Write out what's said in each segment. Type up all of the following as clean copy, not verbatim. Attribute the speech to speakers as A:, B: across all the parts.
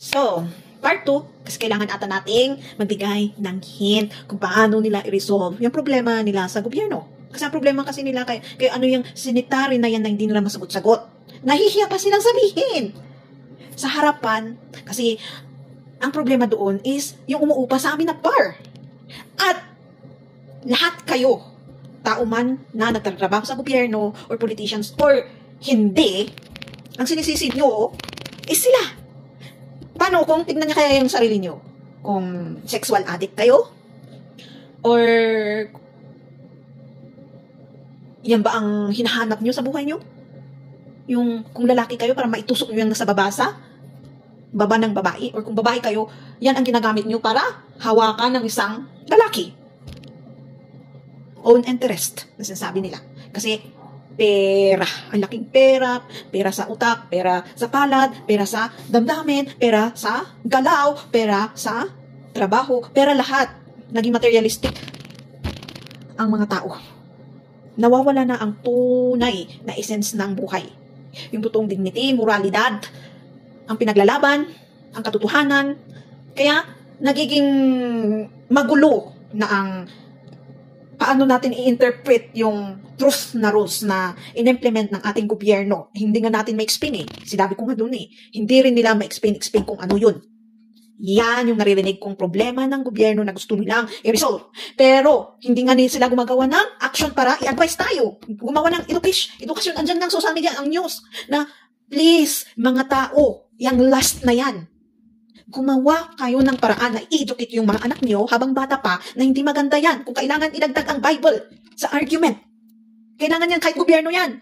A: So, part 2, kasi kailangan ata nating magbigay ng hint kung paano nila i-resolve yung problema nila sa gobyerno. Kasi ang problema kasi nila kay ano yung sanitary na yan na hindi nila masagot-sagot. Nahihiya pa silang sabihin sa harapan kasi ang problema doon is yung umuupa sa amin na bar. At lahat kayo, tao man na nagtatrabaho sa gobyerno or politicians or hindi, ang sinisisi nyo is sila. Paano kung tignan niya kaya yung sarili nyo? Kung sexual addict kayo? Or yan ba ang hinahanap nyo sa buhay nyo? Yung kung lalaki kayo para maitusok nyo yung nasa babasa? Baba ng babae? Or kung babae kayo, yan ang ginagamit nyo para hawakan ng isang lalaki. Own interest, na sinasabi nila. Kasi pera, ang laking pera, pera sa utak, pera sa palad, pera sa damdamin, pera sa galaw, pera sa trabaho, pera lahat. Naging materialistic ang mga tao. Nawawala na ang tunay na essence ng buhay. Yung totoong dignity, moralidad, ang pinaglalaban, ang katotohanan. Kaya nagiging magulo na ang paano natin i-interpret yung truth na rules na in-implement ng ating gobyerno. Hindi nga natin ma-explain eh. Sinabi ko nga doon eh. Hindi rin nila ma-explain kung ano yun. Yan yung naririnig kong problema ng gobyerno na gusto nilang i-resolve. Pero, hindi nga sila gumagawa ng action para i-advise tayo. Gumawa ng edukasyon. Andyan ng social media, ang news, na please, mga tao, yung last na yan. Gumawa kayo ng paraan na i-educate yung mga anak niyo habang bata pa na hindi maganda yan. Kung kailangan idagdag ang Bible sa argument. Kailangan yan kahit gobyerno yan.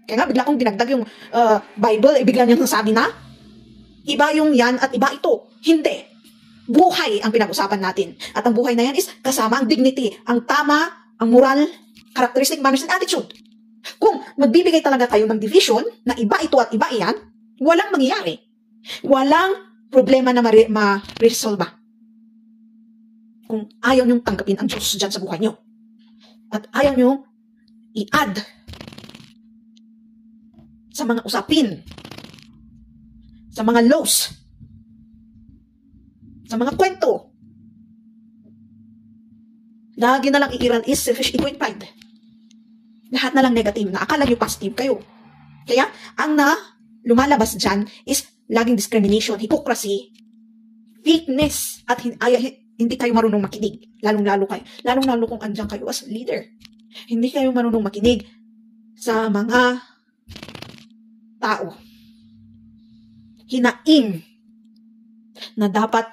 A: Kaya nga, bigla kong dinagdag yung Bible, bigla niyang nasabi na, iba yung yan at iba ito. Hindi. Buhay ang pinag-usapan natin. At ang buhay na yan is kasama ang dignity, ang tama, ang moral, characteristic, manners, and attitude. Kung magbibigay talaga kayo ng division na iba ito at iba iyan, walang mangyayari. Walang problema na ma-resolve. Kung ayaw niyong tanggapin ang Diyos dyan sa buhay niyo. At ayaw niyong i-add sa mga usapin, sa mga laws, sa mga kwento. Lagi na lang iiral is selfish ego and pride. Lahat na lang negative na akala niyo positive kayo. Kaya, ang lumalabas dyan is laging discrimination, hypocrisy, weakness, at hindi kayo marunong makinig. Lalong-lalo kung andyan kayo as leader. Hindi kayo marunong makinig sa mga tao. Hinaing na dapat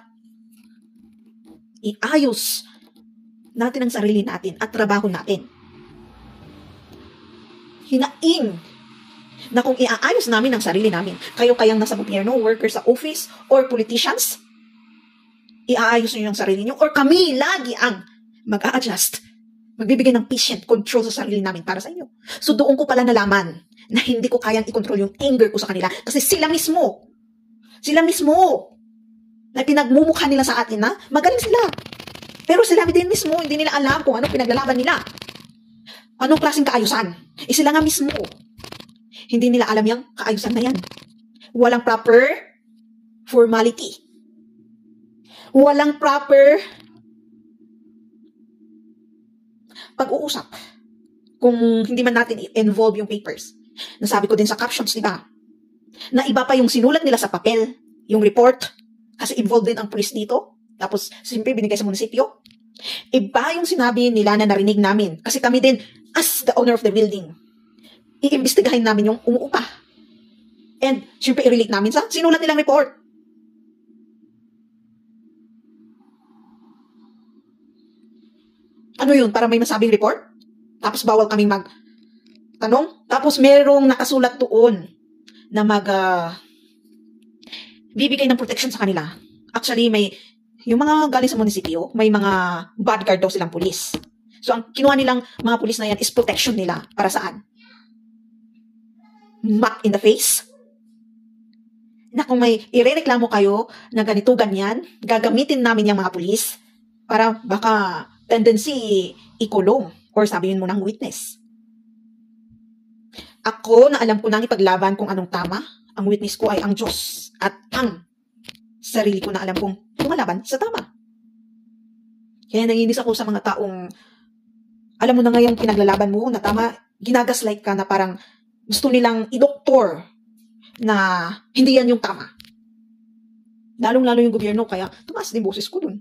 A: iayos natin ang sarili natin at trabaho natin. Hinaing na kung iaayos namin ang sarili namin, kayo kayang nasa gobyerno, workers sa office, or politicians, iaayos nyo yung sarili nyo, or kami lagi ang mag-a-adjust, magbibigay ng patient control sa sarili namin para sa inyo. So doon ko pala nalaman na hindi ko kayang i-control yung anger ko sa kanila kasi sila mismo na pinagmumukha nila sa atin na magaling sila. Pero sila din mismo, hindi nila alam kung anong pinaglalaban nila. Anong klaseng kaayusan? Sila nga mismo. Hindi nila alam yung kaayusan na yan. Walang proper formality. Walang proper pag-uusap. Kung hindi man natin involve yung papers. Nasabi ko din sa captions, di ba? Na iba pa yung sinulat nila sa papel, yung report, kasi involved din ang police dito. Tapos, siyempre, binigay sa munisipyo. Iba yung sinabi nila na narinig namin. Kasi kami din, as the owner of the building, iimbestigahin namin yung umuupa. And, siyempre, i-relate namin sa sinulat nilang report. Ano yun? Para may masabing report? Tapos, bawal kaming magtanong? Tapos, merong nakasulat doon na bibigay ng protection sa kanila. Actually, yung mga galing sa munisipyo, may mga bodyguard daw silang pulis. So, ang kinuha nilang mga pulis na yan is protection nila. Para saan? Smack in the face. Na kung may irereklamo kayo na ganito, ganyan, gagamitin namin yung mga pulis para baka tendency ikulong or sabihin mo ng witness. Ako na alam ko nang ipaglaban kung anong tama, ang witness ko ay ang Diyos at ang sarili ko na alam kong lumalaban sa tama. Kaya nanginis ako sa mga taong, alam mo na ngayong pinaglalaban mo na tama, ginagaslight ka na parang gusto nilang idoktor na hindi yan yung tama. Lalong-lalo yung gobyerno, kaya tumaas din boses ko dun.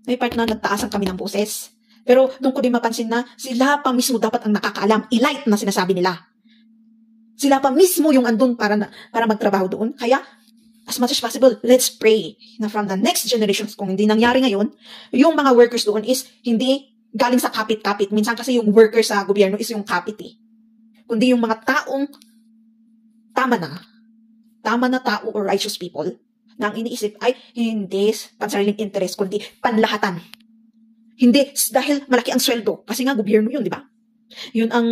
A: May part na nagtaasan kami ng boses. Pero doon ko din mapansin na sila pa mismo dapat ang nakakaalam, i-light na sinasabi nila. Sila pa mismo yung andun para magtrabaho doon. Kaya, as much as possible, let's pray na from the next generations, kung hindi nangyari ngayon, yung mga workers doon is hindi galing sa kapit-kapit. Minsan kasi yung workers sa gobyerno is yung kapit eh. Kundi yung mga taong tama na tao or righteous people na ang iniisip ay hindi pansariling interest, kundi panlahatan. Hindi dahil malaki ang sweldo. Kasi nga gobyerno yun, di ba? Yun ang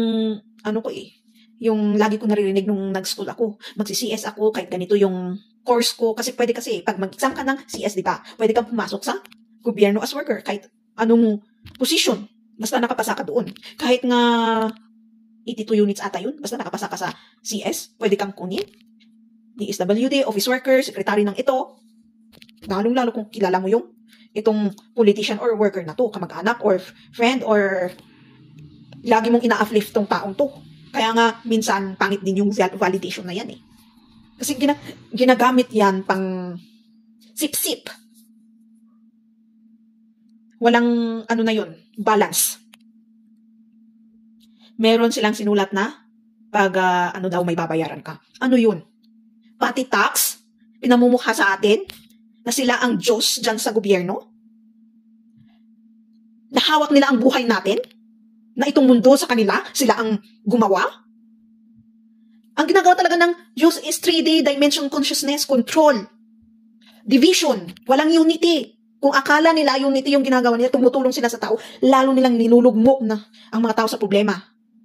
A: yung lagi ko naririnig nung nag-school ako. Magsi-CS ako kahit ganito yung course ko. Kasi pwede pag mag-exam ka ng CS, di ba? Pwede kang pumasok sa gobyerno as worker. Kahit anong position. Basta nakapasa ka doon. Kahit nga 82 units ata yun. Basta nakapasa ka sa CS, pwede kang kunin. DSWD, office worker, secretary ng ito. Lalong-lalo kung kilala mo yung itong politician or worker na to, kamag-anak or friend or lagi mong ina-uplift tong taong to. Kaya nga, minsan, pangit din yung validation na yan eh. Kasi ginagamit yan pang sip-sip. Walang, balance. Meron silang sinulat na pag, may babayaran ka. Ano yun? Pati tax, pinamumukha sa atin, na sila ang Diyos dyan sa gobyerno. Nahawak nila ang buhay natin, na itong mundo sa kanila, sila ang gumawa. Ang ginagawa talaga ng Diyos is 3D dimension consciousness, control, division, walang unity. Kung akala nila unity yung ginagawa nila, tumutulong sila sa tao, lalo nilang nilulugmok na ang mga tao sa problema.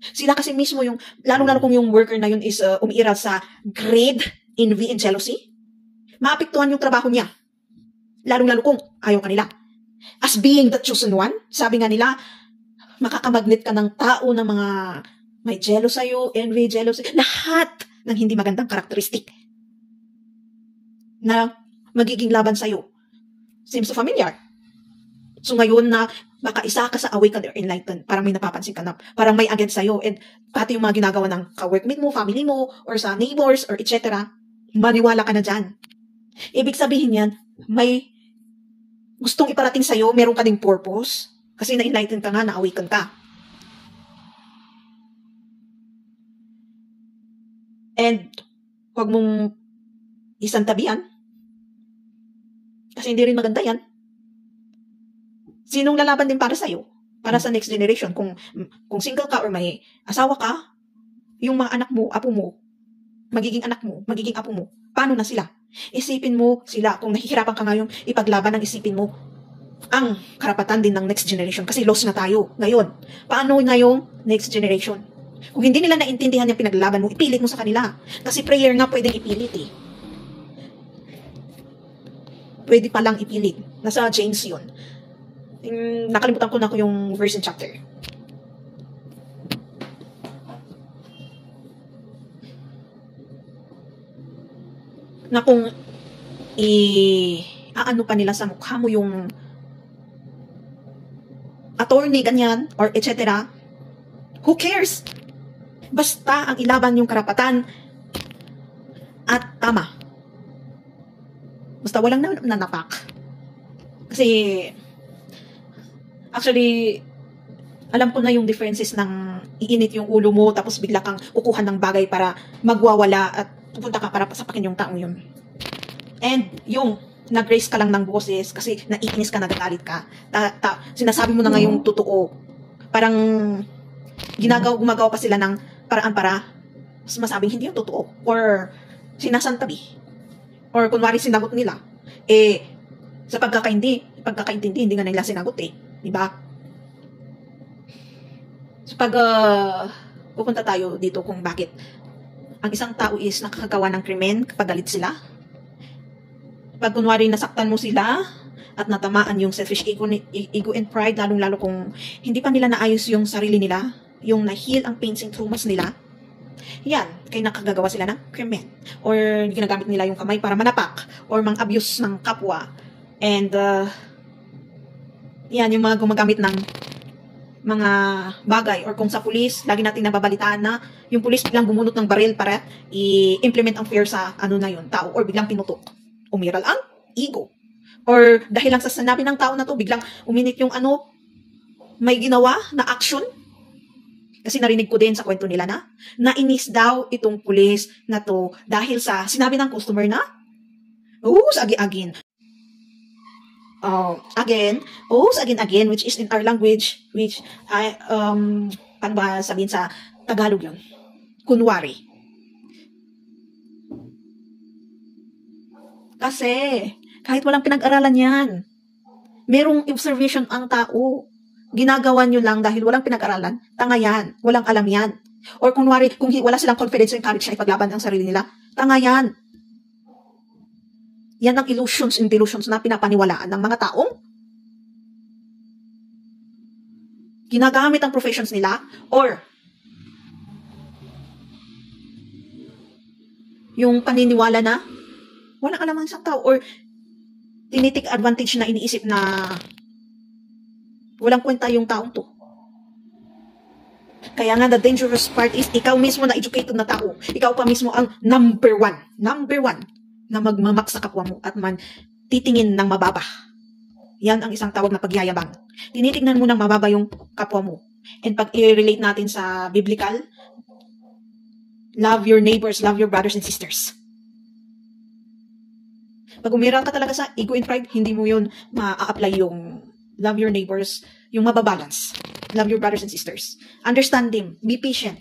A: Sila kasi mismo yung, lalo-lalo kung yung worker na yun is umiiral sa greed, envy, and jealousy, maapektuhan yung trabaho niya. Lalo-lalo kung ayaw kanila. As being the chosen one, sabi nga nila, makakamagnet ka ng tao na mga may jealous sa'yo, envy, jealousy, lahat ng hindi magandang karakteristik na magiging laban sa'yo. Seems so familiar. So ngayon na baka isa ka sa awakened or enlightened, parang may napapansin ka na, parang may against sa'yo, and pati yung mga ginagawa ng ka-workmate mo, family mo, or sa neighbors, or etc., maniwala ka na dyan. Ibig sabihin yan, may gustong iparating sa'yo, meron ka ding purpose, kasi na-enlighten ka nga, na-awaken ka. And, huwag mong isantabihan. Kasi hindi rin maganda yan. Sinong lalaban din para sa'yo? Para sa next generation? Kung single ka or may asawa ka, yung mga anak mo, apo mo, magiging anak mo, magiging apo mo, paano na sila? Isipin mo sila, kung nahihirapan ka ngayon, ipaglaban ng isipin mo ang karapatan din ng next generation. Kasi lost na tayo ngayon. Paano na yung next generation? Kung hindi nila naintindihan yung pinaglaban mo, ipilit mo sa kanila. Kasi prayer nga pwedeng ipilit eh. Pwede palang ipilit. Nasa James yun. Nakalimutan ko na yung verse and chapter. Na kung aano pa nila sa mukha mo yung attorney, ganyan, or etc., who cares? Basta ang ilaban yung karapatan at tama. Basta walang nanapak. Kasi, actually, alam ko na yung differences ng iinit yung ulo mo, tapos bigla kang kukuha ng bagay para magwawala at pupunta ka para pasapakin yung taong yun. And yung nag-raise ka lang ng boses kasi naiinis ka, nagagalit ka. Sinasabi mo na nga yung totoo. Parang gumagawa pa sila ng paraan para masabing hindi yung totoo. Or sinasantabi. Or kunwari sinagot nila. Sa pagkakaintindi, hindi nga nila sinagot eh. Diba? So pag pupunta tayo dito kung bakit ang isang tao is nakakagawa ng krimen kapag galit sila. Pag kunwari nasaktan mo sila at natamaan yung selfish ego and pride, lalong-lalo kung hindi pa nila naayos yung sarili nila, yung na-heal ang pains and traumas nila, Yan, kaya nakagagawa sila ng krimen. Or ginagamit nila yung kamay para manapak or mang-abuse ng kapwa. And, yan, yung mga gumagamit ng mga bagay or kung sa pulis, lagi natin nababalitaan na yung pulis biglang bumunot ng baril para i-implement ang fear sa ano na yun, tao or biglang pinutok. Umiral ang ego. Or dahil lang sa sinabi ng tao na to, biglang uminit yung ano, may ginawa na action. Kasi narinig ko din sa kwento nila na nainis daw itong pulis na to dahil sa sinabi ng customer na agi-agin. Again, which is in our language, which I, paano ba sabihin sa Tagalog yun? Kunwari. Kasi, kahit walang pinag-aralan yan, merong observation ang tao. Ginagawa nyo lang dahil walang pinag-aralan, tanga yan, walang alam yan. Or kunwari, kung wala silang confidence and courage na ipaglaban ang sarili nila, tanga yan. Yan ang illusions and delusions na pinapaniwalaan ng mga taong ginagamit ang professions nila or yung paniniwala na walang alam ang isang tao or tinitik advantage na iniisip na walang kwenta yung taong to. Kaya nga, the dangerous part is, ikaw mismo na educated na tao. Ikaw pa mismo ang number one na magmamak sa kapwa mo at man titingin ng mababa. Yan ang isang tawag na pagyayabang. Tinitignan mo ng mababa yung kapwa mo. And pag i-relate natin sa biblical, love your neighbors, love your brothers and sisters. Pag umiral ka talaga sa ego and pride, hindi mo yun ma-apply yung love your neighbors, yung mababalance. Love your brothers and sisters. Understand them. Be patient.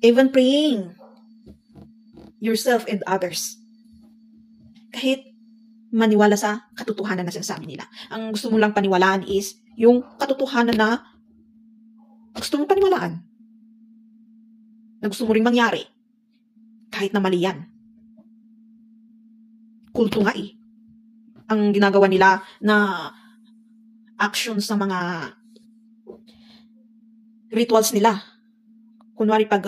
A: Even praying yourself and others. Kahit maniwala sa katotohanan na sinasabi nila. Ang gusto mo lang paniwalaan is yung katotohanan na gusto mong paniwalaan. Na gusto mo ring mangyari. Kahit na mali yan. Kulto nga eh. Ang ginagawa nila na action sa mga rituals nila. Kunwari pag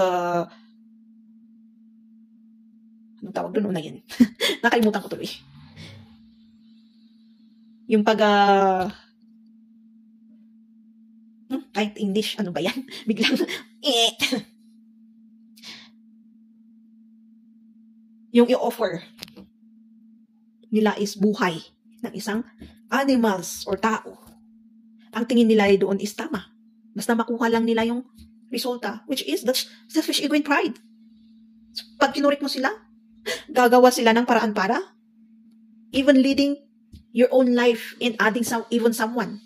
A: anong tawag doon? Una yun. Nakalimutan ko tuloy. Yung pag kahit English, ano ba yan? Biglang yung i-offer nila is buhay ng isang animals or tao. Ang tingin nila doon is tama. Basta makuha lang nila yung resulta, which is that's selfish ego and pride. So, pag kinurik mo sila, gagawa sila ng paraan para even leading your own life and adding even someone.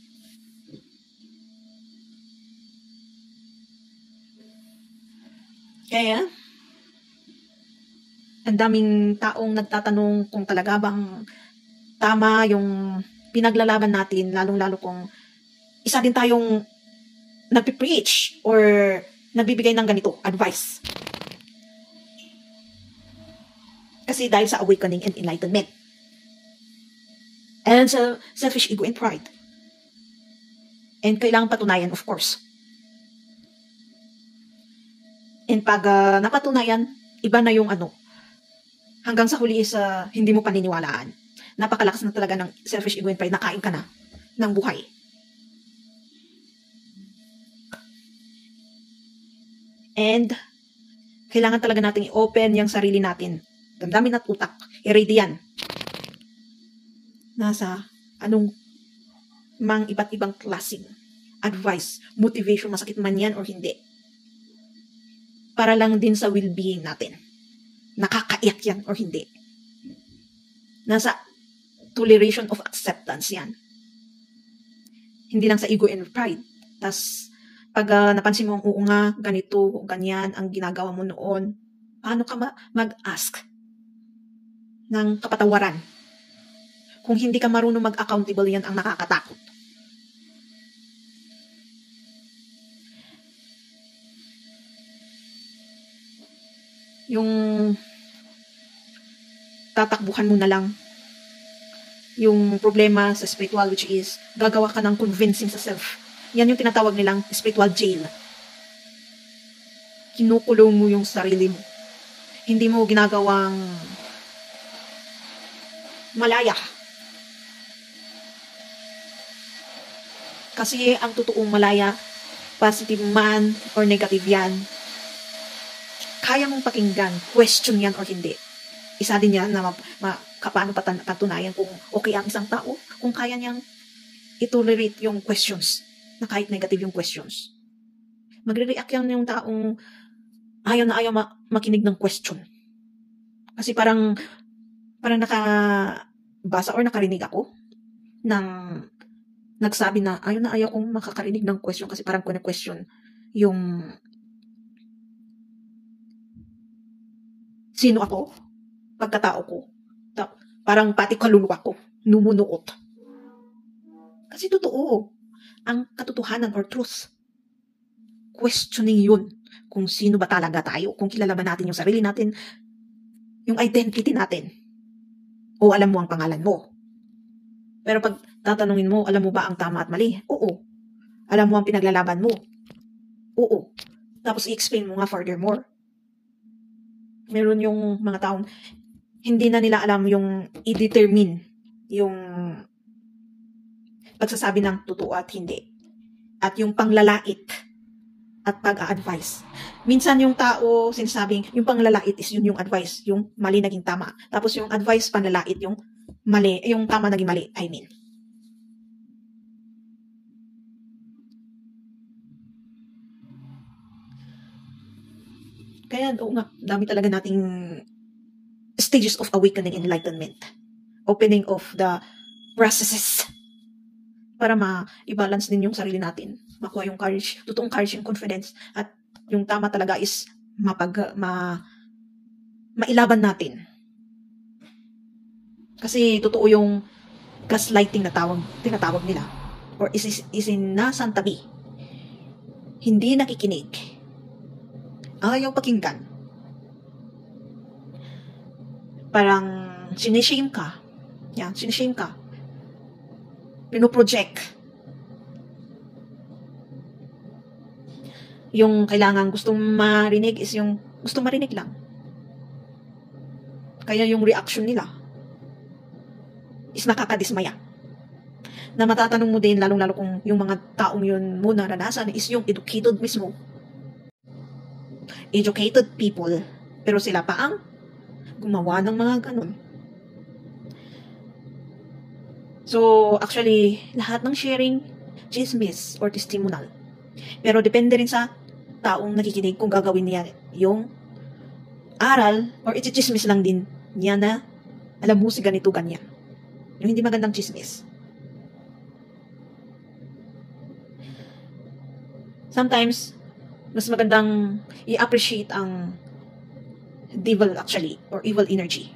A: Kaya, ang daming taong nagtatanong kung talaga bang tama yung pinaglalaban natin, lalong-lalo kung isa din tayong nagpipreach or nagbibigay ng ganito, advice. Kasi dahil sa awakening and enlightenment. And sa selfish ego and pride. And kailangan patunayan, of course. And pag napatunayan, iba na yung hanggang sa huli is hindi mo paniniwalaan. Napakalakas na talaga ng selfish ego and pride, nakain ka na ng buhay. And kailangan talaga natin i-open yung sarili natin. Damdamin at utak. I-ready yan. Nasa anong mang iba't ibang klaseng advice, motivation, masakit man yan or hindi. Para lang din sa well-being natin. Nakakaiyak yan or hindi. Nasa toleration of acceptance yan. Hindi lang sa ego and pride. Tas pag napansin mo, oo nga, ganito, ganyan, ang ginagawa mo noon, paano ka mag-ask ng kapatawaran? Kung hindi ka marunong mag-accountable, yan ang nakakatakot. Yung tatakbuhan mo na lang yung problema sa spiritual, which is gagawa ka ng convincing sa self. Yan yung tinatawag nilang spiritual jail. kinukulong mo yung sarili mo. Hindi mo ginagawang malaya. Kasi ang totoong malaya, positive man or negative yan, kaya mong pakinggan, question yan or hindi. Isa din yan na paano patunayan kung okay ang isang tao, kung kaya niyang itolerate yung questions, na kahit negative yung questions. Magre-react yan yung taong ayaw na ayaw makinig ng question. Kasi parang nakabasa or nakarinig ako ng nagsabi na ayaw kong makakarinig ng question kasi parang question yung sino ako, pagkatao ko. Parang pati kaluluwa ko, numunuot. Kasi totoo, ang katotohanan or truth, questioning yun kung sino ba talaga tayo, kung kilala ba natin yung sarili natin, yung identity natin, o alam mo ang pangalan mo. Pero pag tatanungin mo, alam mo ba ang tama at mali? Oo. Alam mo ang pinaglalaban mo? Oo. Tapos i-explain mo nga furthermore. Meron yung mga taong hindi na nila alam yung i-determine yung pagsasabi ng totoo at hindi. At yung panglalait at pag-a-advise. Minsan yung tao sinasabing yung panglalait is yun yung advice, yung mali naging tama. Tapos yung advice panlalait, yung mali, yung tama naging mali, I mean. Kaya nga, dami talaga nating stages of awakening and enlightenment. Opening of the processes para ma-balance din yung sarili natin. Makuha yung courage, totoong courage and confidence. At yung tama talaga is mailaban natin. Kasi totoo yung gaslighting na tinatawag nila. Or isinasantabi. Hindi nakikinig. Ayaw pakinggan. Parang sinishame ka. Yan, sinishame ka. Pinoproject. Yung kailangan gustong marinig is yung gustong marinig lang. Kaya yung reaction nila is nakakadismaya. Na matatanong mo din, lalong-lalo kung yung mga taong yun mo naranasan is yung educated mismo. Educated people. Pero sila pa ang gumawa ng mga ganun. So, actually, lahat ng sharing, chismis or testimonial. Pero depende rin sa taong nakikinig kung gagawin niya yung aral or i-chismis lang din niya na alam mo si ganito, ganyan. Yung hindi magandang chismis. Sometimes, mas magandang i-appreciate ang devil actually or evil energy.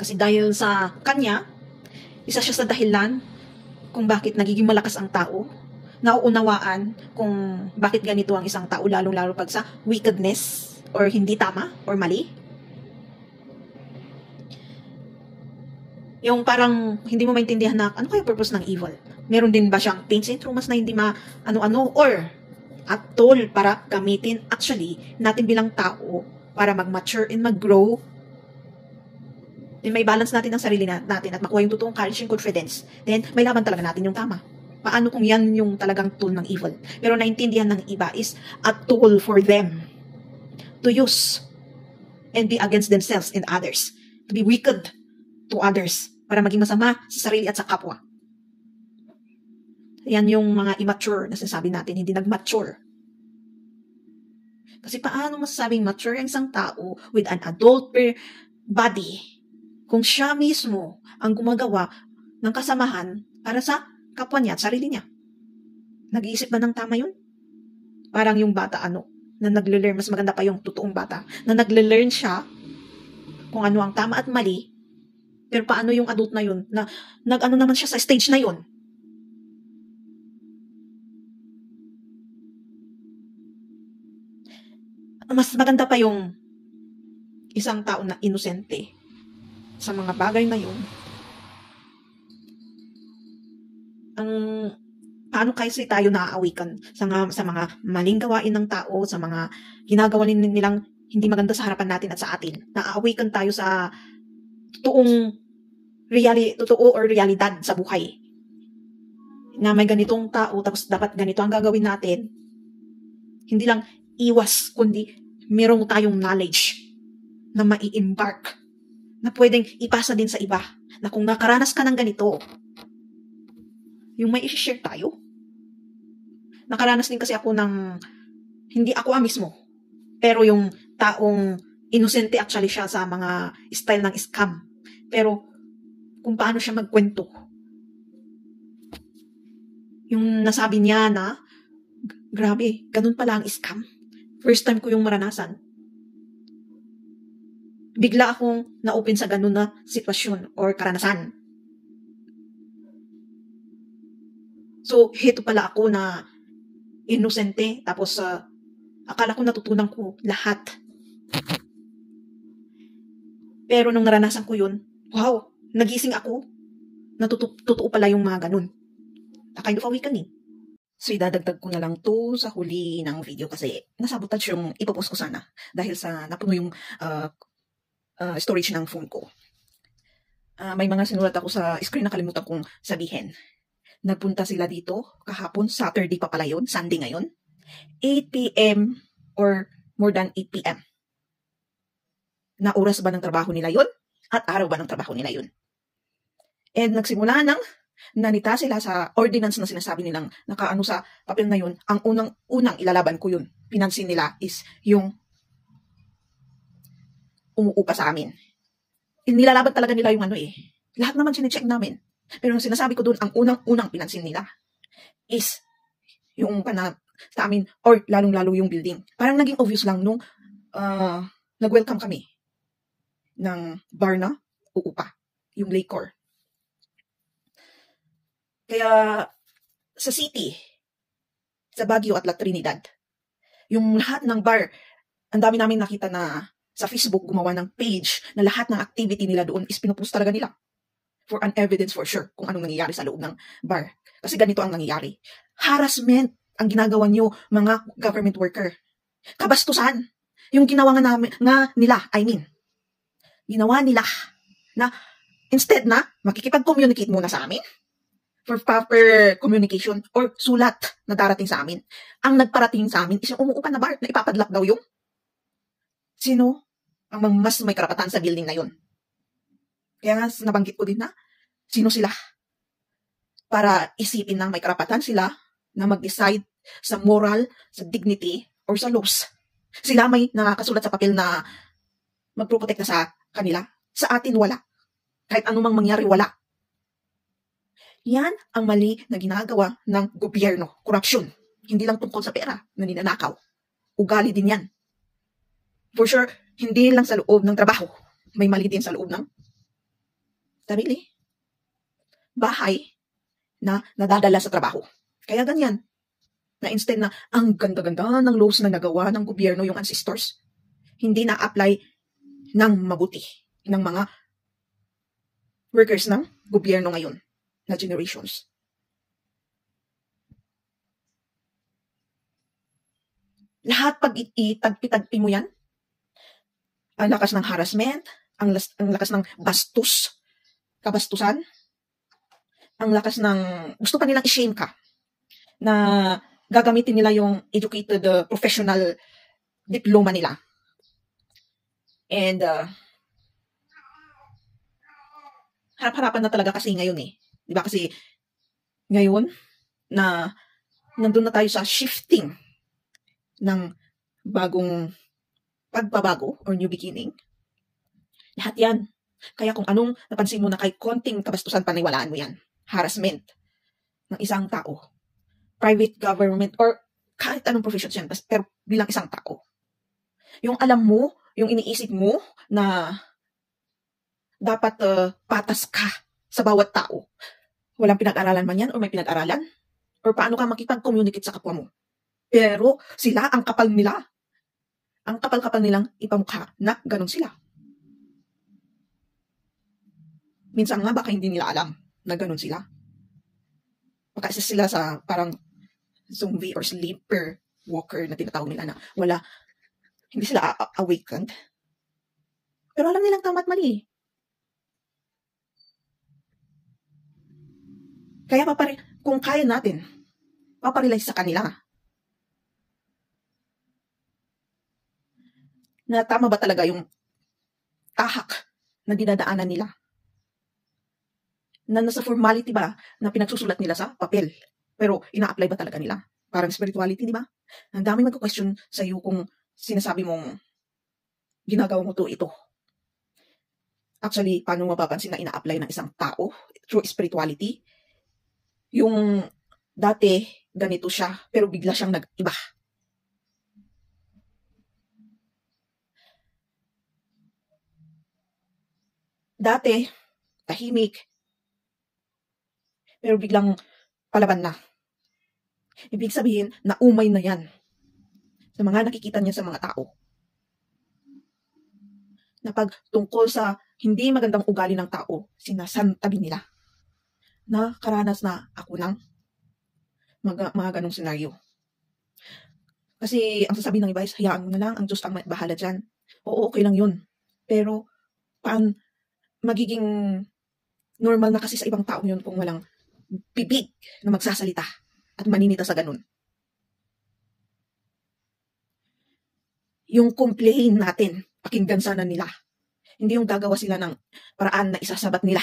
A: Kasi dahil sa kanya, isa siya sa dahilan kung bakit nagiging malakas ang tao, nauunawaan kung bakit ganito ang isang tao, lalong-lalo pag sa wickedness or hindi tama or mali. Yung parang hindi mo maintindihan na ano kaya purpose ng evil. Meron din ba siyang pain syndromes na hindi ano-ano or at tool para gamitin actually natin bilang tao para mag-mature and mag-grow. Then may balance natin ang sarili natin at makuha yung totoong courage and confidence. Then may laban talaga natin yung tama. Paano kung yan yung talagang tool ng evil? Pero naintindihan ng iba is a tool for them to use and be against themselves and others. To be wicked to others para maging masama sa sarili at sa kapwa. Yan yung mga immature na sinasabi natin, hindi nag-mature. Kasi paano masasabing mature ang isang tao with an adult body kung siya mismo ang gumagawa ng kasamahan para sa kapwa niya at sarili niya? Nag-iisip ba ng tama yun? Parang yung bata na nagle-learn, mas maganda pa yung totoong bata, na nagle-learn siya kung ano ang tama at mali, pero paano yung adult na yun, na nag-ano naman siya sa stage na yun? Mas maganda pa yung isang tao na inosente sa mga bagay na yun. Ang paano kasi tayo naaawikan sa mga maling gawain ng tao, sa mga ginagawa nilang hindi maganda sa harapan natin at sa atin. Naaawikan tayo sa totoo or realidad sa buhay. Na may ganitong tao, tapos dapat ganito ang gagawin natin. Hindi lang iwas, kundi merong tayong knowledge na mai-embark, na pwedeng ipasa din sa iba, na kung nakaranas ka ng ganito, yung may i-share tayo. Nakaranas din kasi ako ng, hindi ako mismo, pero yung taong inosente actually siya sa mga style ng scam. Pero kung paano siya magkwento, yung nasabi niya na, grabe, ganun pala ang scam. First time ko yung maranasan. Bigla akong na-open sa ganun na sitwasyon or karanasan. So, heto pala ako na inosente, tapos akala ko natutunan ko lahat. Pero nung naranasan ko yun, wow, nagising ako. Totoo pala yung mga ganun. A kind of awakening. So, idadagdag ko na lang to sa huli ng video kasi nasabotage yung ipopost ko sana dahil sa napuno yung storage ng phone ko. May mga sinulat ako sa screen na kalimutan kong sabihin. Nagpunta sila dito kahapon, Saturday pa pala yun, Sunday ngayon, 8 p.m. or more than 8 p.m. Na oras ba ng trabaho nila yun? At araw ba ng trabaho nila yun? And nagsimula ng nanita sila sa ordinance na sinasabi nilang nakaano sa papel na yun. Ang unang ilalaban ko yun, pinansin nila is yung umuupa sa amin. Nilalaban talaga nila yung lahat naman sinecheck namin. Pero ang sinasabi ko doon, ang unang pinansin nila is yung sa amin, or lalong-lalo yung building. Parang naging obvious lang nung nag-welcome kami ng bar na uupa, yung Lakor. Kaya sa city, sa Baguio at La Trinidad, yung lahat ng bar, ang dami namin nakita na sa Facebook gumawa ng page na lahat ng activity nila doon is pinupost talaga nila. For an evidence for sure kung anong nangyayari sa loob ng bar. Kasi ganito ang nangyayari. Harassment ang ginagawa nyo mga government worker. Kabastusan. Yung ginawa nila, ginawa nila na instead na makikipag-communicate muna sa amin for proper communication or sulat na darating sa amin. Ang nagparating sa amin is yung umuupan na bar na ipapadlock daw yung sino ang mas may karapatan sa building na yun. Kaya nga nabanggit ko din na sino sila para isipin na may karapatan sila na mag-decide sa moral, sa dignity, or sa laws. Sila may nakakasulat sa papel na magproprotekta sa kanila. Sa atin, wala. Kahit anumang mangyari, wala. Yan ang mali na ginagawa ng gobyerno. Corruption. Hindi lang tungkol sa pera na ninanakaw. Ugali din yan. For sure, hindi lang sa loob ng trabaho. May mali din sa loob ng sarili. Bahay na nadadala sa trabaho. Kaya ganyan. Na instead na ang ganda-ganda ng laws na nagawa ng gobyerno yung ancestors, hindi na-apply ng mabuti ng mga workers ng gobyerno ngayon na generations. Lahat pag itagpi-tagpi mo yan, ang lakas ng harassment, ang lakas ng kabastusan, ang lakas ng, gusto pa nilang i-shame ka, na gagamitin nila yung educated professional diploma nila. And, harap-harapan na talaga kasi ngayon Di ba kasi, ngayon, na nandun na tayo sa shifting ng bagong pagbabago or new beginning. Lahat yan. Kaya kung anong napansin mo na kay konting kabastusan, paniwalaan mo yan. Harassment ng isang tao. Private government or kahit anong profession yan, pero bilang isang tao. Yung alam mo, yung iniisip mo na dapat patas ka sa bawat tao. Walang pinag-aralan man yan or may pinag-aralan. Or paano ka makipag-communicate sa kapwa mo. Pero sila, ang kapal nila. Ang kapal-kapal nilang ipamukha na ganun sila. Minsan nga baka hindi nila alam na ganun sila. Pagka-isa sila sa parang zombie or sleeper walker na tinatawag nila na hindi sila awakened. Pero alam nilang tama at mali. Kaya kung kaya natin, paparelize sa kanila na tama ba talaga yung tahak na dinadaanan nila? Na nasa formality ba na pinagsusulat nila sa papel? Pero ina-apply ba talaga nila? Parang spirituality, di ba? Ang daming magko-question sa iyo kung sinasabi mong ginagawa mo ito. Actually, paano mapapansin na ina-apply ng isang tao through spirituality? Yung dati, ganito siya, pero bigla siyang nag-iba. Dati, tahimik, pero biglang palaban na. Ibig sabihin, naumay na yan sa mga nakikita niya sa mga tao. Na pag tungkol sa hindi magandang ugali ng tao, sinasantabi nila na karanas na ako ng mga ganong senaryo. Kasi ang sasabihin ng iba is, hayaan mo na lang, ang Diyos ang bahala dyan. Oo, okay lang yun. Pero, magiging normal na kasi sa ibang tao yun kung walang bibig na magsasalita at maninita sa ganun. Yung complain natin, pakinggan sana nila. Hindi yung gagawa sila ng paraan na isasabat nila.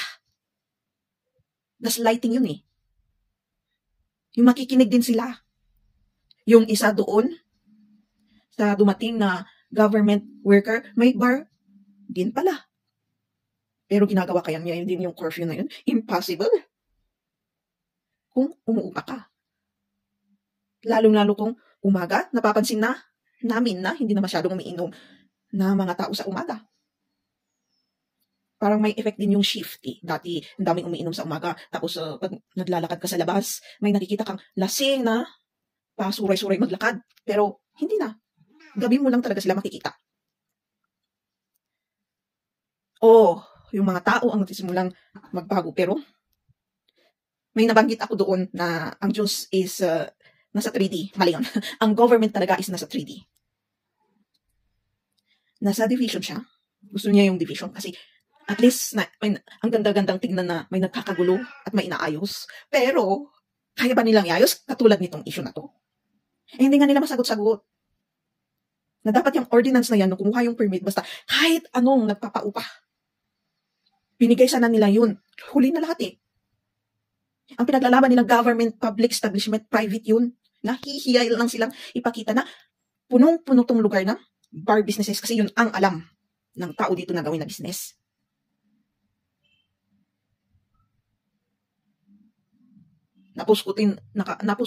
A: Gaslighting yun eh. Yung makikinig din sila. Yung isa doon, sa dumating na government worker, may bar din pala. Pero ginagawa kaya niya yun din yung curfew na yun? Impossible. Kung umuupa ka. Lalong-lalo kung umaga, napapansin namin na hindi na masyadong umiinom na mga tao sa umaga. Parang may effect din yung shift eh. Dati, ang daming umiinom sa umaga. Tapos, pag naglalakad ka sa labas, may nakikita kang lasing na pasuray-suray maglakad. Pero, hindi na. Gabi mo lang talaga sila makikita. Yung mga tao ang nagsisimulang magbago. Pero, may nabanggit ako doon na ang Diyos is nasa 3D. Mali yun. Ang government talaga is nasa 3D. Nasa division siya. Gusto niya yung division kasi at least ang ganda-gandang tignan na may nagkakagulo at may inaayos. Pero, kaya ba nilang iayos katulad nitong issue na to? Hindi nga nila masagot-sagot. Na dapat yung ordinance na yan, nung kumuha yung permit, basta kahit anong nagpapaupa. Binigay sana nila yun. Huli na lahat eh. Ang pinaglalaban nilang government, public establishment, private yun. Nahihiya lang silang ipakita na punong-puno tong lugar na bar businesses kasi yun ang alam ng tao dito na gawin na business. Napos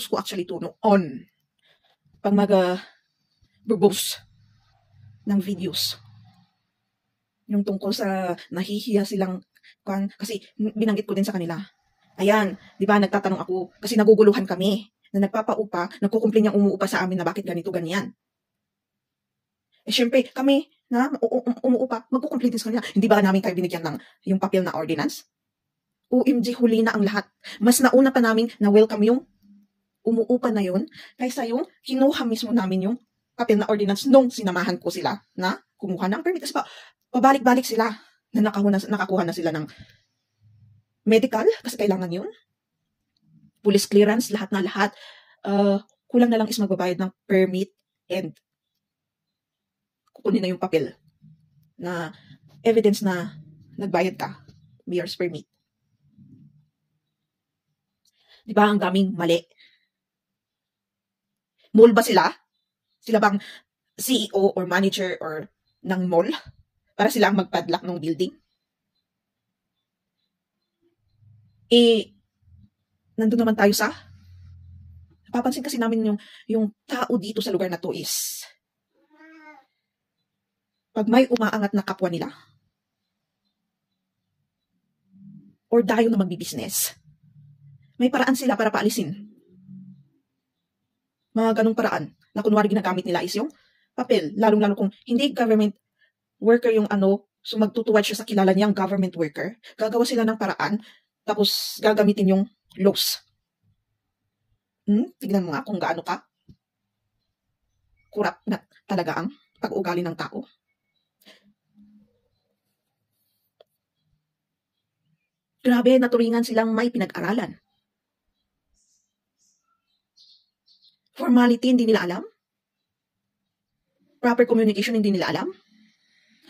A: ko actually ito noon. Pag mag-verbose ng videos. Yung tungkol sa nahihiya silang kasi binanggit ko din sa kanila. Ayan, di ba nagtatanong ako kasi naguguluhan kami na nagpapaupa, nagkukumplain yung umuupa sa amin na bakit ganito, ganyan. Syempre, kami na umuupa, magkukumplain din sa kanila. Hindi ba namin kayo binigyan ng yung papel na ordinance? OMG, huli na ang lahat. Mas nauna pa namin na welcome yung umuupa na yun kaysa yung kinuha mismo namin yung papel na ordinance nung sinamahan ko sila na kumuha ng permit. Kasi pabalik-balik sila na nakakuha na sila ng medical kasi kailangan yun. Police clearance, lahat na lahat. Kulang na lang is magbabayad ng permit and kukunin na yung papel na evidence na nagbayad ka. Mayor's permit. Di ba ang daming mali? Mall ba sila? Sila bang CEO or manager or ng mall? Para sila ang magpadlock ng building? Nandun naman tayo sa napapansin kasi namin yung tao dito sa lugar na to is pag may umaangat na kapwa nila or dayo na magbi-business, may paraan sila para paalisin. Mga ganong paraan na kunwari ginagamit nila is yung papel. Lalong-lalo kung hindi government worker yung so magtutuwad siya sa kilala niyang government worker, gagawa sila ng paraan, tapos gagamitin yung laws Tignan mo nga kung gaano ka kurap na talaga ang pag-uugali ng tao. Grabe, naturingan silang may pinag-aralan. Formality, hindi nila alam. Proper communication, hindi nila alam.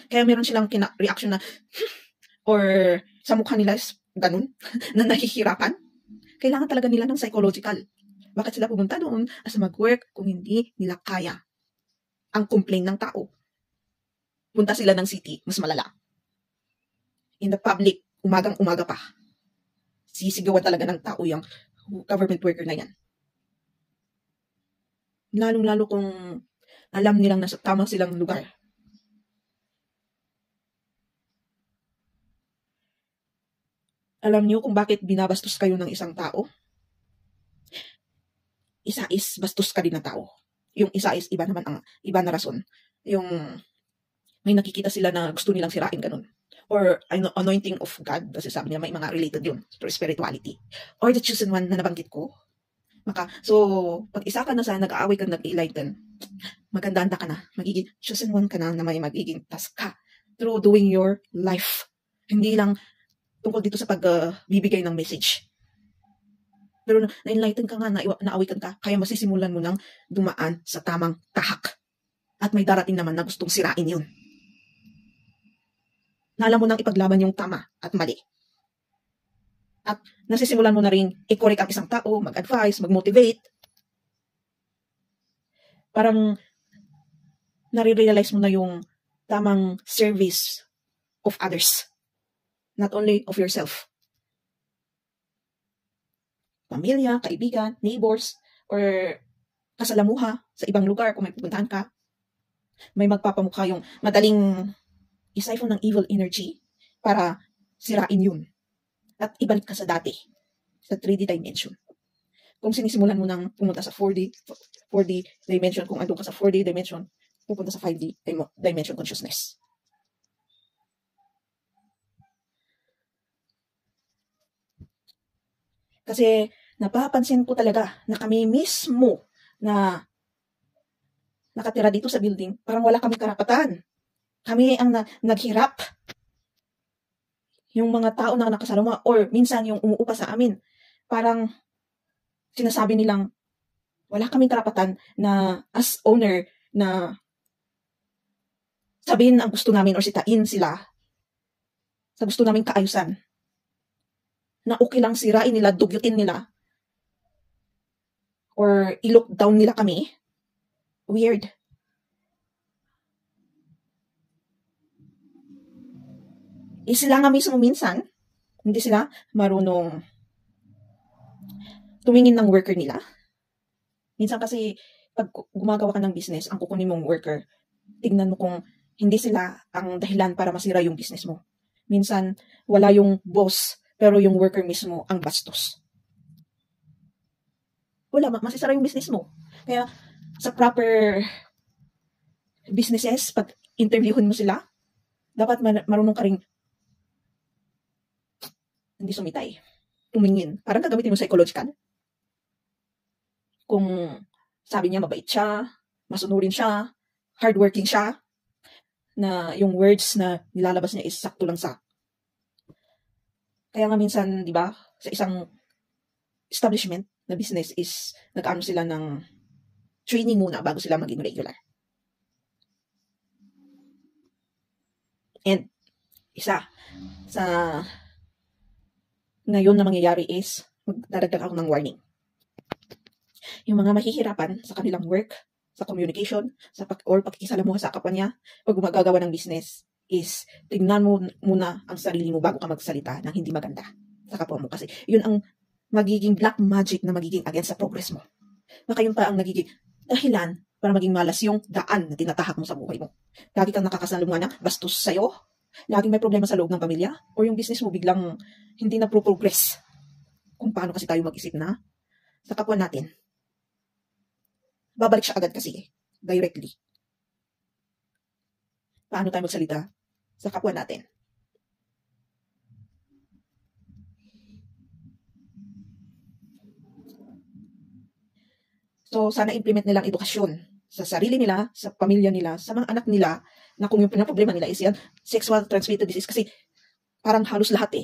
A: Kaya meron silang reaction na, or sa mukha nila is ganun, na nahihirapan. Kailangan talaga nila ng psychological. Bakit sila pumunta doon as mag-work kung hindi nila kaya ang complaint ng tao? Punta sila ng city, mas malala. In the public, umagang-umaga pa. Sisigawan talaga ng tao yung government worker na yan. Lalong-lalo kung alam nilang nasa tama silang lugar. Alam niyo kung bakit binabastos kayo ng isang tao? Isa is bastos ka din ng tao. Yung isa is iba naman ang iba na rason. Yung may nakikita sila na gusto nilang sirain ganun. Or anointing of God. Kasi sabi niya may mga related yun to spirituality. Or the chosen one na nabanggit ko. So, pag isa ka na sa nag-aaway kang nag-enlighten, magandanda ka na. Magiging chosen one ka na may magiging task ka through doing your life. Hindi lang tungkol dito sa pagbibigay ng message. Pero na-enlighten ka nga, naawitan ka, kaya masisimulan mo nang dumaan sa tamang tahak. At may darating naman na gustong sirain yun. Na alam mo nang ipaglaban yung tama at mali. At nasisimulan mo na rin i-correct ang isang tao, mag-advise, mag-motivate. Parang nare-realize mo na yung tamang service of others. Not only of yourself. Pamilya, kaibigan, neighbors, or kasalamuha sa ibang lugar kung may pupuntahan ka. May magpapamukha yung madaling isiphon ng evil energy para sirain yun. At ibalik ka sa dati, sa 3D dimension. Kung sinisimulan mo nang pumunta sa 4D dimension, kung andun ka sa 4D dimension, pupunta sa 5D dimension consciousness. Kasi napapansin ko talaga na kami mismo na nakatira dito sa building, parang wala kami karapatan. Kami ang naghirap. Yung mga tao na nakasaluma or minsan yung umuupa sa amin, parang sinasabi nilang wala kaming karapatan na as owner na sabihin ang gusto namin or sitain sila sa gusto naming kaayusan. Na okay lang sirain nila, dugyutin nila, or i-look down nila kami. Weird. Sila nga mismo minsan, hindi sila marunong tumingin ng worker nila. Minsan kasi, pag gumagawa ka ng business, ang kukunin mong worker, tingnan mo kung hindi sila ang dahilan para masira yung business mo. Minsan, wala yung boss, pero yung worker mismo ang bastos. Wala, masisira yung business mo. Kaya, sa proper businesses, pag interviewin mo sila, dapat marunong ka rin hindi sumitay. Tumingin. Parang gagamitin mo psychological. Kung sabi niya mabait siya, masunurin siya, hardworking siya, na yung words na nilalabas niya is sakto lang sa. Kaya nga minsan, di ba, sa isang establishment na business is nag-ano sila ng training muna bago sila maging regular. And isa sa ngayon na mangyayari is magdadagdag ako ng warning. Yung mga mahihirapan sa kanilang work, sa communication, or pakikisalamuha sa kapwa niya, pag gumagawa ng business, is tignan mo muna ang sarili mo bago ka magsalita ng hindi maganda sa kapwa mo. Kasi yun ang magiging black magic na magiging against sa progress mo. Baka yun pa ang nagiging dahilan para maging malas yung daan na tinatahak mo sa buhay mo. Lagi kang nakakasalungan na bastos sa'yo, laging may problema sa loob ng pamilya, or yung business mo biglang hindi na progress. Kung paano kasi tayo mag-isip na sa kapwa natin. Babalik siya agad kasi, directly. Paano tayo magsalita sa kapwa natin? So, sana implement nilang edukasyon sa sarili nila, sa pamilya nila, sa mga anak nila, na kung yung problema nila is yan, sexual transmitted disease. Kasi parang halos lahat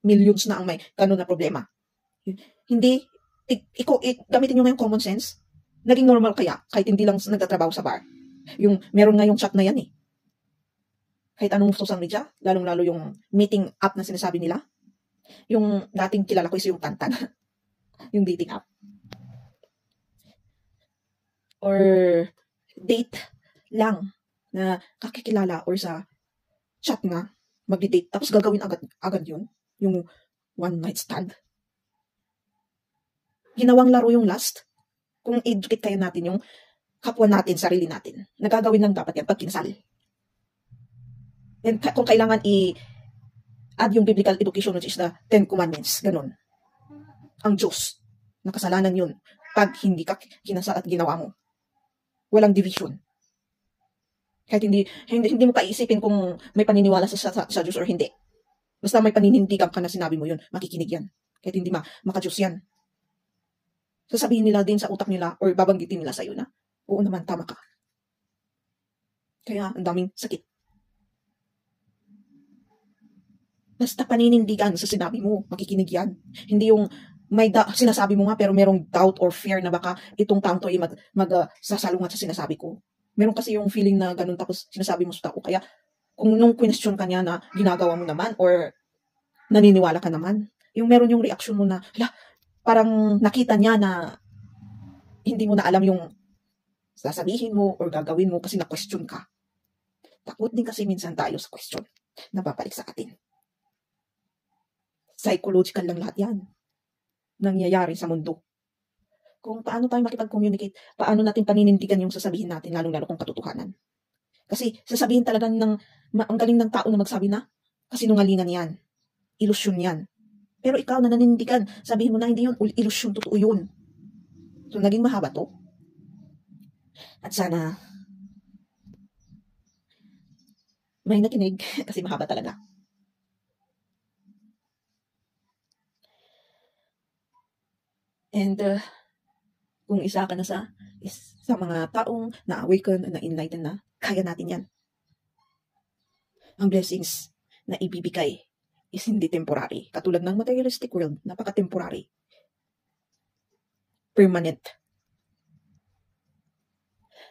A: millions na ang may ganun na problema. Hindi, gamitin nyo ngayong common sense. Naging normal kaya, kahit hindi lang nagtatrabaho sa bar. Yung, meron nga yung chat na yan Kahit anong social media, lalong-lalo yung meeting app na sinasabi nila. Yung dating kilala ko is yung Tantan. Yung dating app. Or date lang na kakikilala or sa chat nga, mag-date, tapos gagawin agad yun. Yung one night stand. Ginawang laro yung last. Kung educate kayo natin yung kapwa natin, sarili natin, nagagawin lang dapat yan pag kinasal. And kung kailangan add yung biblical education, which is the 10 Commandments, ganun. Ang Diyos, nakasalanan yun pag hindi ka kinasal at ginawa mo. Walang division. Kahit hindi mo kaisipin kung may paniniwala sa Diyos or hindi. Basta may paninindigan ka na sinabi mo yun, makikinig yan. Kahit hindi maka-Diyos yan. Sasabihin nila din sa utak nila or babanggitin nila sa'yo na, oo naman, tama ka. Kaya ang daming sakit. Basta paninindigan sa sinabi mo, makikinig yan. Hindi yung sinasabi mo nga pero merong doubt or fear na baka itong taong to ay sasalungat sa sinasabi ko. Meron kasi yung feeling na ganun tapos sinasabi mo sa tao. Kaya kung nung question ka niya na ginagawa mo naman or naniniwala ka naman, yung meron yung reaction mo na, parang nakita niya na hindi mo na alam yung sasabihin mo or gagawin mo kasi na-question ka. Takot din kasi minsan tayo sa question na babalik sa atin. Psychological lang lahat yan. Nangyayari sa mundo. Kung paano tayo makipag-communicate, paano natin paninindigan yung sasabihin natin, lalong-lalo kung katotohanan. Kasi sasabihin talaga ang galing ng tao na magsabi na, kasinungalingan yan. Ilusyon yan. Pero ikaw na nanindigan, sabihin mo na hindi yun, ilusyon, totoo yun. So, naging mahaba to. At sana, may nakinig, kasi mahaba talaga. And, kung isa ka na sa mga taong na-awaken, na-enlighten na, kaya natin yan. Ang blessings na ibibigay is hindi temporary. Katulad ng materialistic world, napaka-temporary. Permanent.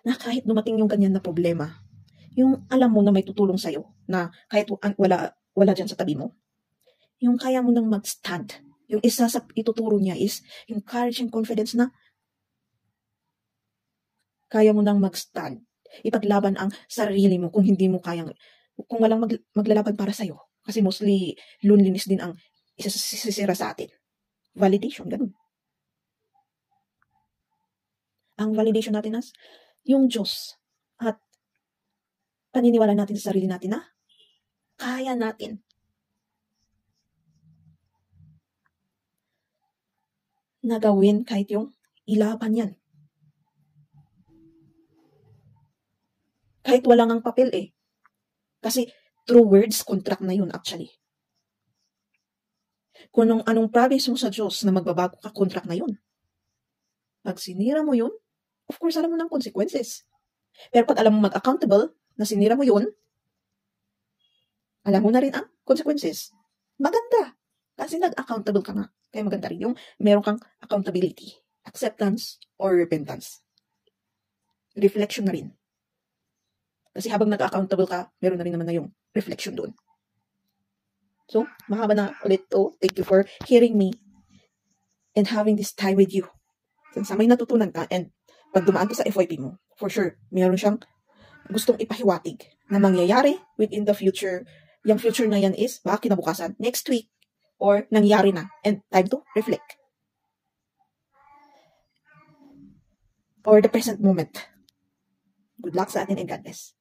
A: Na kahit dumating yung ganyan na problema, yung alam mo na may tutulong sa'yo, na kahit wala dyan sa tabi mo, yung kaya mo nang mag-stand. Yung isa sa ituturo niya is yung courage and confidence na kaya mo nang mag-stand. Ipaglaban ang sarili mo kung hindi mo kayang, kung walang maglalaban para sa'yo. Kasi mostly, loneliness din ang isasisira sa atin. Validation, ganun. Ang validation natin as yung Diyos at paniniwala natin sa sarili natin na kaya natin. Na gawin kahit yung ilaban yan. Kahit wala ngang papel Kasi through words, contract na yun actually. Kung anong promise mo sa Diyos na magbabago ka, contract na yun. Pag sinira mo yun, of course, alam mo ng consequences. Pero pag alam mo mag-accountable na sinira mo yun, alam mo na rin ang consequences. Maganda. Kasi nag-accountable ka nga. Kaya maganda rin yung meron kang accountability, acceptance, or repentance. Reflection na rin. Kasi habang nag-accountable ka, meron na rin naman na yung reflection doon. So, mahaba na ulit to. Thank you for hearing me and having this time with you. Sa may natutunan ka and pag dumaan ka sa FYP mo, for sure, meron siyang gustong ipahiwatig na mangyayari within the future. Yung future na yan is baka kinabukasan, next week, or nangyari na, and time to reflect. Or the present moment. Good luck sa atin and God bless.